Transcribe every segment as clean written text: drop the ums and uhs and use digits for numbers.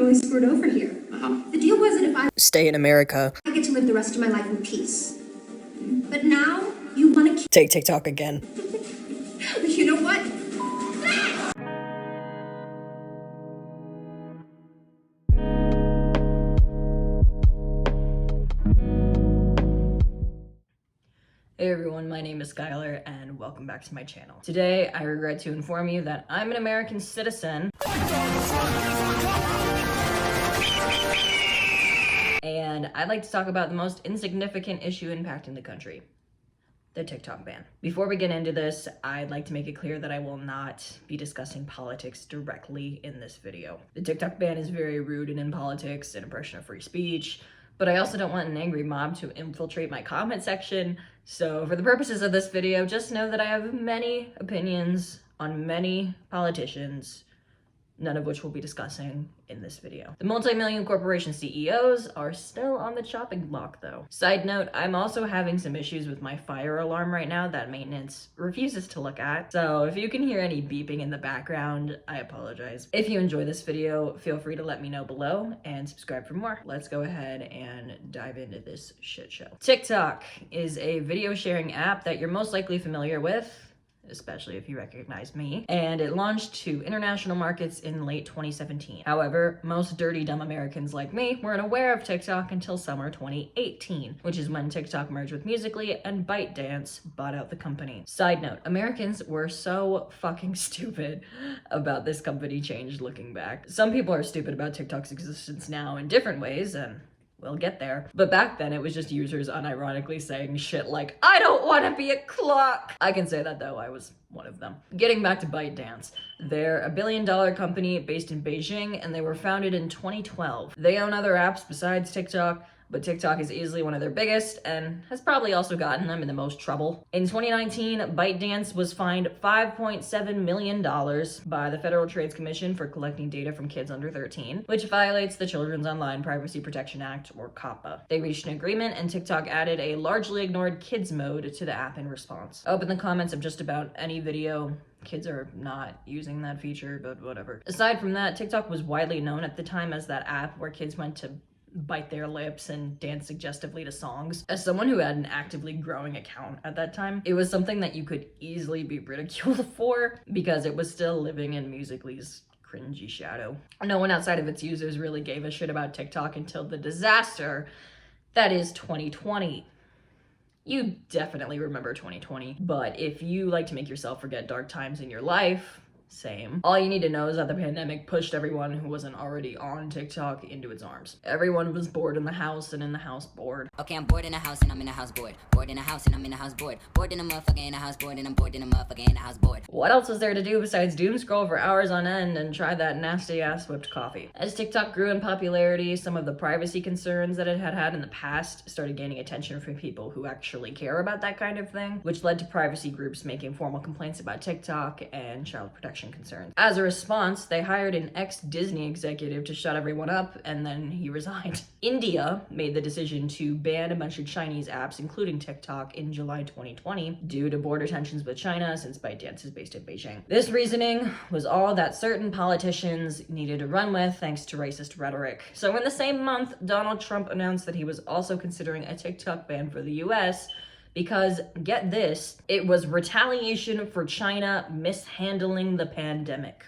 really screwed over here. The deal wasn't if I Stay in America. get to live the rest of my life in peace. But now, you want to Take TikTok again. You know what? Hey everyone, my name is Skylar and welcome back to my channel. Today, I regret to inform you that I'm an American citizen and I'd like to talk about the most insignificant issue impacting the country. The TikTok ban. Before we get into this, I'd like to make it clear that I will not be discussing politics directly in this video. The TikTok ban is very rude and in politics, an oppression of free speech, but I also don't want an angry mob to infiltrate my comment section. So for the purposes of this video, just know that I have many opinions on many politicians, none of which we'll be discussing in this video. The multi-million corporation CEOs are still on the chopping block though. Side note, I'm also having some issues with my fire alarm right now that maintenance refuses to look at. So if you can hear any beeping in the background, I apologize. If you enjoy this video, feel free to let me know below and subscribe for more. Let's go ahead and dive into this shit show. TikTok is a video sharing app that you're most likely familiar with, especially if you recognize me, and it launched to international markets in late 2017. However, most dirty dumb Americans like me weren't aware of TikTok until summer 2018, which is when TikTok merged with Musical.ly and ByteDance bought out the company. Side note, Americans were so fucking stupid about this company change looking back. Some people are stupid about TikTok's existence now in different ways, and we'll get there. But back then, it was just users unironically saying shit like, I don't want to be a clock. I can say that though, I was one of them. Getting back to ByteDance, they're a billion-dollar company based in Beijing, and they were founded in 2012. They own other apps besides TikTok, but TikTok is easily one of their biggest and has probably also gotten them in the most trouble. In 2019, ByteDance was fined $5.7 million by the Federal Trade Commission for collecting data from kids under 13, which violates the Children's Online Privacy Protection Act, or COPPA. They reached an agreement, and TikTok added a largely ignored kids mode to the app in response. Open the comments of just about any video. Kids are not using that feature, but whatever. Aside from that, TikTok was widely known at the time as that app where kids went to bite their lips and dance suggestively to songs. As someone who had an actively growing account at that time, it was something that you could easily be ridiculed for because it was still living in Musical.ly's cringy shadow. No one outside of its users really gave a shit about TikTok until the disaster that is 2020. You definitely remember 2020, but if you like to make yourself forget dark times in your life, same. All you need to know is that the pandemic pushed everyone who wasn't already on TikTok into its arms. Everyone was bored in the house and in the house bored. Okay, I'm bored in the house and I'm in the house bored. Bored in the house and I'm in the house bored. Bored in the motherfucker in the house bored and I'm bored in the motherfucker in the house bored. What else was there to do besides doom scroll for hours on end and try that nasty ass whipped coffee? As TikTok grew in popularity, some of the privacy concerns that it had had in the past started gaining attention from people who actually care about that kind of thing, which led to privacy groups making formal complaints about TikTok and child protection concerns. As a response, they hired an ex-Disney executive to shut everyone up, and then he resigned. India made the decision to ban a bunch of Chinese apps, including TikTok, in July 2020 due to border tensions with China, since ByteDance is based in Beijing. This reasoning was all that certain politicians needed to run with thanks to racist rhetoric. So in the same month, Donald Trump announced that he was also considering a TikTok ban for the US, because, get this, it was retaliation for China mishandling the pandemic.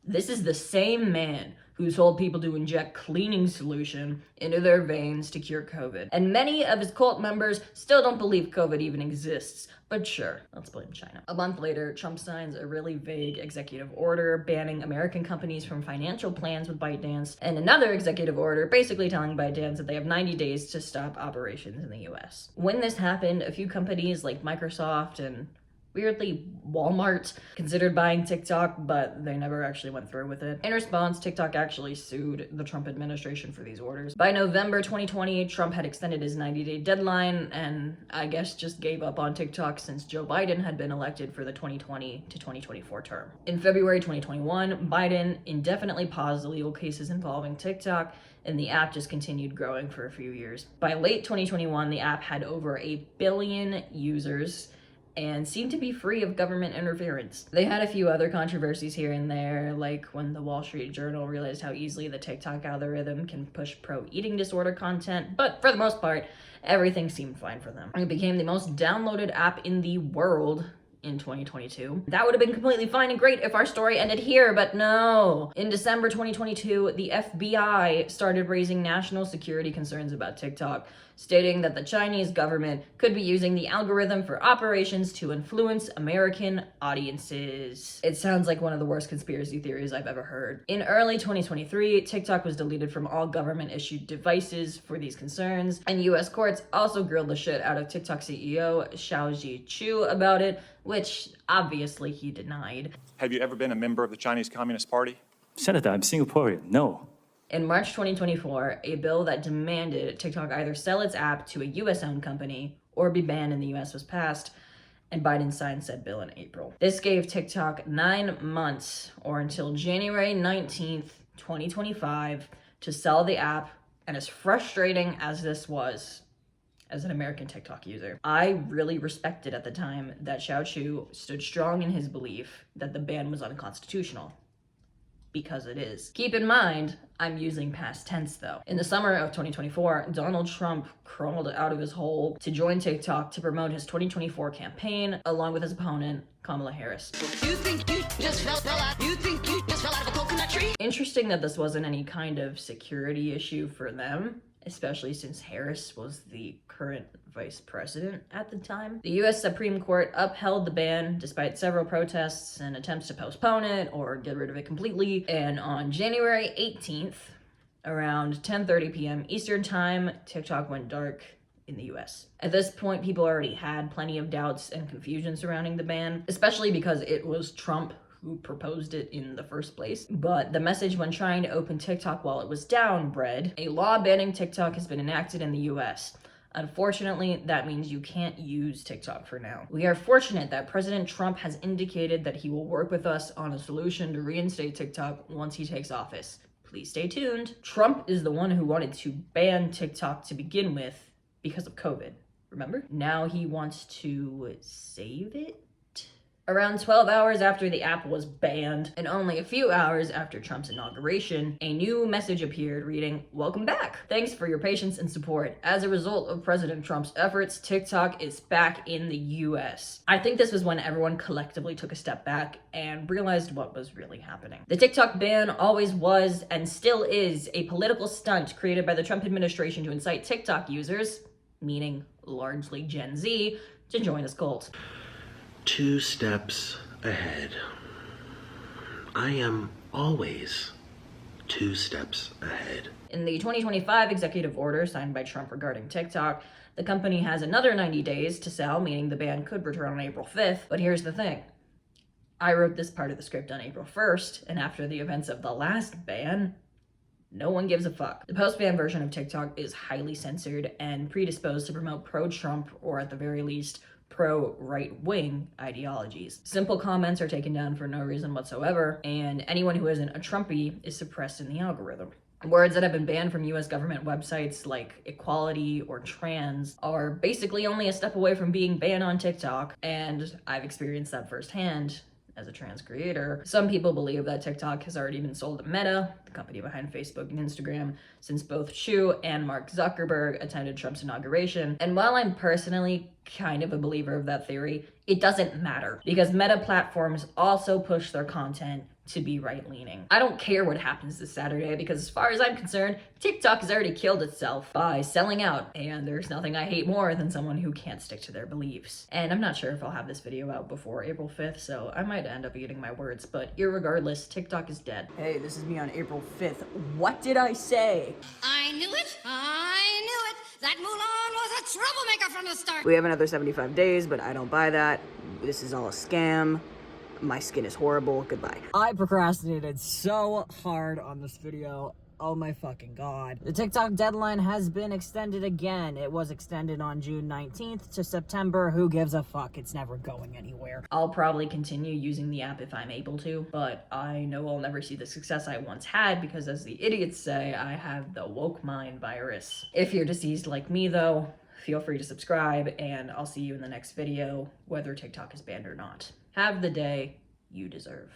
This is the same man who told people to inject cleaning solution into their veins to cure COVID. And many of his cult members still don't believe COVID even exists. But sure, let's blame China. A month later, Trump signs a really vague executive order banning American companies from financial plans with ByteDance, and another executive order basically telling ByteDance that they have 90 days to stop operations in the US. When this happened, a few companies like Microsoft and weirdly Walmart considered buying TikTok, but they never actually went through with it. In response, TikTok actually sued the Trump administration for these orders. By November 2020, Trump had extended his 90-day deadline and I guess just gave up on TikTok since Joe Biden had been elected for the 2020 to 2024 term. In February 2021, Biden indefinitely paused the legal cases involving TikTok, and the app just continued growing for a few years. By late 2021, the app had over 1 billion users and seemed to be free of government interference. They had a few other controversies here and there, like when the Wall Street Journal realized how easily the TikTok algorithm can push pro-eating disorder content, but for the most part, everything seemed fine for them. It became the most downloaded app in the world in 2022. That would have been completely fine and great if our story ended here, but no. In December 2022, the FBI started raising national security concerns about TikTok, stating that the Chinese government could be using the algorithm for operations to influence American audiences. It sounds like one of the worst conspiracy theories I've ever heard. In early 2023, TikTok was deleted from all government-issued devices for these concerns, and US courts also grilled the shit out of TikTok CEO Xiaoji Chu about it, which obviously he denied. Have you ever been a member of the Chinese Communist Party? Senator, I'm Singaporean. No. In March 2024, a bill that demanded TikTok either sell its app to a US-owned company or be banned in the US was passed, and Biden signed said bill in April. This gave TikTok 9 months, or until January 19th, 2025, to sell the app, and as frustrating as this was, as an American TikTok user, I really respected at the time that Xiao Chu stood strong in his belief that the ban was unconstitutional. Because it is. Keep in mind, I'm using past tense though. In the summer of 2024, Donald Trump crawled out of his hole to join TikTok to promote his 2024 campaign, along with his opponent, Kamala Harris. You think you just fell out? You think you just fell out of a coconut tree? Interesting that this wasn't any kind of security issue for them, especially since Harris was the current vice president at the time. The US Supreme Court upheld the ban despite several protests and attempts to postpone it or get rid of it completely. And on January 18th, around 10:30 p.m. Eastern Time, TikTok went dark in the US. At this point, people already had plenty of doubts and confusion surrounding the ban, especially because it was Trump who proposed it in the first place. But the message when trying to open TikTok while it was down read, a law banning TikTok has been enacted in the US. Unfortunately, that means you can't use TikTok for now. We are fortunate that President Trump has indicated that he will work with us on a solution to reinstate TikTok once he takes office. Please stay tuned. Trump is the one who wanted to ban TikTok to begin with because of COVID, remember? Now he wants to save it? Around 12 hours after the app was banned, and only a few hours after Trump's inauguration, a new message appeared reading, "Welcome back. Thanks for your patience and support. As a result of President Trump's efforts, TikTok is back in the US." I think this was when everyone collectively took a step back and realized what was really happening. The TikTok ban always was and still is a political stunt created by the Trump administration to incite TikTok users, meaning largely Gen Z, to join this cult. 2 steps ahead. I am always 2 steps ahead. In the 2025 executive order signed by Trump regarding TikTok, the company has another 90 days to sell, meaning the ban could return on April 5th. But here's the thing. I wrote this part of the script on April 1st, and after the events of the last ban, no one gives a fuck. The post-ban version of TikTok is highly censored and predisposed to promote pro-Trump, or at the very least, pro-right-wing ideologies. Simple comments are taken down for no reason whatsoever, and anyone who isn't a Trumpy is suppressed in the algorithm. Words that have been banned from US government websites like equality or trans are basically only a step away from being banned on TikTok, and I've experienced that firsthand as a trans creator. Some people believe that TikTok has already been sold to Meta, the company behind Facebook and Instagram, since both Chu and Mark Zuckerberg attended Trump's inauguration. And while I'm personally kind of a believer of that theory, it doesn't matter because Meta platforms also push their content to be right-leaning. I don't care what happens this Saturday because as far as I'm concerned, TikTok has already killed itself by selling out, and there's nothing I hate more than someone who can't stick to their beliefs. And I'm not sure if I'll have this video out before April 5th, so I might end up eating my words, but irregardless, TikTok is dead. Hey, this is me on April 5th. What did I say? I knew it! I knew it! That Mulan was a troublemaker from the start! We have another 75 days, but I don't buy that. This is all a scam. My skin is horrible. Goodbye. I procrastinated so hard on this video. Oh my fucking god. The TikTok deadline has been extended again. It was extended on June 19th to September. Who gives a fuck? It's never going anywhere. I'll probably continue using the app if I'm able to, but I know I'll never see the success I once had because, as the idiots say, I have the woke mind virus. If you're deceased like me though, feel free to subscribe, and I'll see you in the next video, whether TikTok is banned or not. Have the day you deserve.